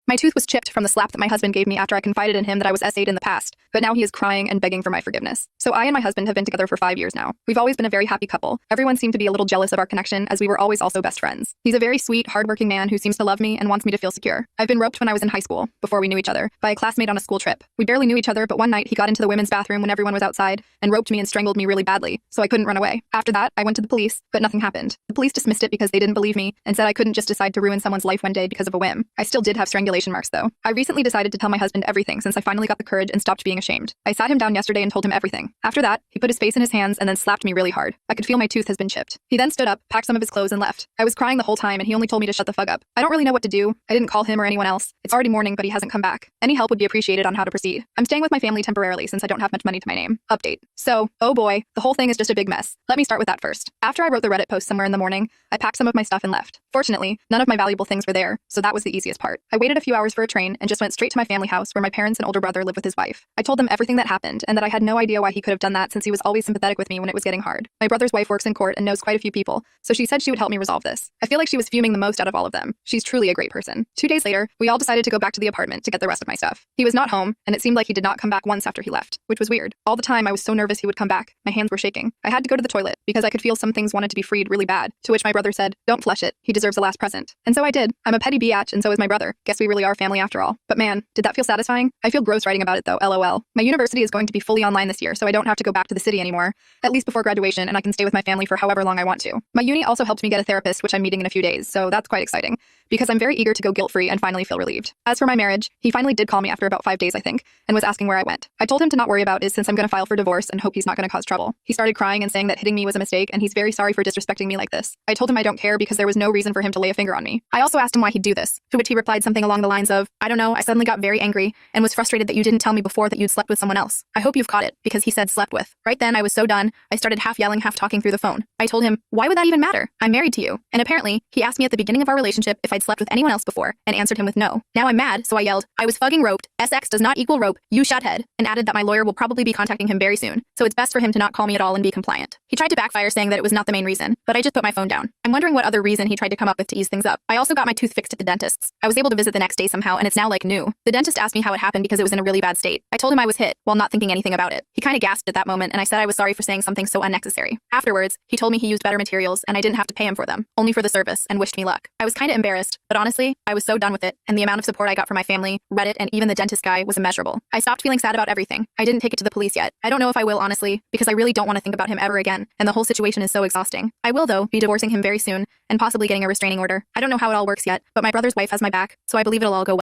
My tooth was chipped from the slap that my husband gave me after I confided in him that I was SA'd in the past, but now he is crying and begging for my forgiveness. So I and my husband have been together for 5 years now. We've always been a very happy couple. Everyone seemed to be a little jealous of our connection as we were always also best friends. He's a very sweet, hardworking man who seems to love me and wants me to feel secure. I've been roped when I was in high school, before we knew each other, by a classmate on a school trip. We barely knew each other, but one night he got into the women's bathroom when everyone was outside and roped me and strangled me really badly, so I couldn't run away. After that, I went to the police, but nothing happened. The police dismissed it because they didn't believe me and said I couldn't just decide to ruin someone's life one day because of a whim. I still did have strangulation marks though. I recently decided to tell my husband everything since I finally got the courage and stopped being ashamed. I sat him down yesterday and told him everything. After that, he put his face in his hands and then slapped me really hard. I could feel my tooth has been chipped. He then stood up, packed some of his clothes and left. I was crying the whole time and he only told me to shut the fuck up. I don't really know what to do. I didn't call him or anyone else. It's already morning, but he hasn't come back. Any help would be appreciated on how to proceed. I'm staying with my family temporarily since I don't have much money to my name. Update. So, oh boy, the whole thing is just a big mess. Let me start with that first. After I wrote the Reddit post somewhere in the morning, I packed some of my stuff and left. Fortunately, none of my valuable things were there, so that was the easiest part. I waited a few hours for a train and just went straight to my family house where my parents and older brother live with his wife. I told them everything that happened and that I had no idea why he could have done that since he was always sympathetic with me when it was getting hard. My brother's wife works in court and knows quite a few people, so she said she would help me resolve this. I feel like she was fuming the most out of all of them. She's truly a great person. 2 days later, we all decided to go back to the apartment to get the rest of my stuff. He was not home, and it seemed like he did not come back once after he left, which was weird. All the time I was so nervous he would come back. My hands were shaking. I had to go to the toilet because I could feel some things wanted to be freed really bad, to which my brother said, "Don't flush it. He deserves a last present." And so I did. I'm a petty biatch and so is my brother. Guess we really are family after all. But man, did that feel satisfying? I feel gross writing about it though, lol. My university is going to be fully online this year, so I don't have to go back to the city anymore, at least before graduation, and I can stay with my family for however long I want to. My uni also helped me get a therapist, which I'm meeting in a few days, so that's quite exciting, because I'm very eager to go guilt-free and finally feel relieved. As for my marriage, he finally did call me after about 5 days, I think, and was asking where I went. I told him to not worry about it since I'm gonna file for divorce and hope he's not gonna cause trouble. He started crying and saying that hitting me was a mistake and he's very sorry for disrespecting me like this. I told him I don't care because there was no reason for him to lay a finger on me. I also asked him why he'd do this, to which he replied something along the lines of, "I don't know, I suddenly got very angry and was frustrated that you didn't tell me before that you'd slept with someone else. I hope you've caught it," because he said slept with. Right then I was so done, I started half yelling, half talking through the phone. I told him, "Why would that even matter? I'm married to you." And apparently, he asked me at the beginning of our relationship if I'd slept with anyone else before, and answered him with no. Now I'm mad, so I yelled, "I was fucking roped. SX does not equal rope, you shuthead," and added that my lawyer will probably be contacting him very soon, so it's best for him to not call me at all and be compliant. He tried to backfire saying that it was not the main reason, but I just put my phone down. I'm wondering what other reason he tried to come up with to ease things up. I also got my tooth fixed at the dentist's. I was able to visit the next day somehow, and it's now like new. The dentist asked me how it happened because it was in a really bad state. I told him I was hit, while not thinking anything about it. He kinda gasped at that moment, and I said I was sorry for saying something so unnecessary. Afterwards, he told me he used better materials, and I didn't have to pay him for them, only for the service, and wished me luck. I was kinda embarrassed, but honestly, I was so done with it, and the amount of support I got from my family, Reddit, and even the dentist guy was immeasurable. I stopped feeling sad about everything. I didn't take it to the police yet. I don't know if I will, honestly, because I really don't want to think about him ever again, and the whole situation is so exhausting. I will, though, be divorcing him very soon, and possibly getting a restraining order. I don't know how it all works yet, but my brother's wife has my back, so I believe it'll all go well.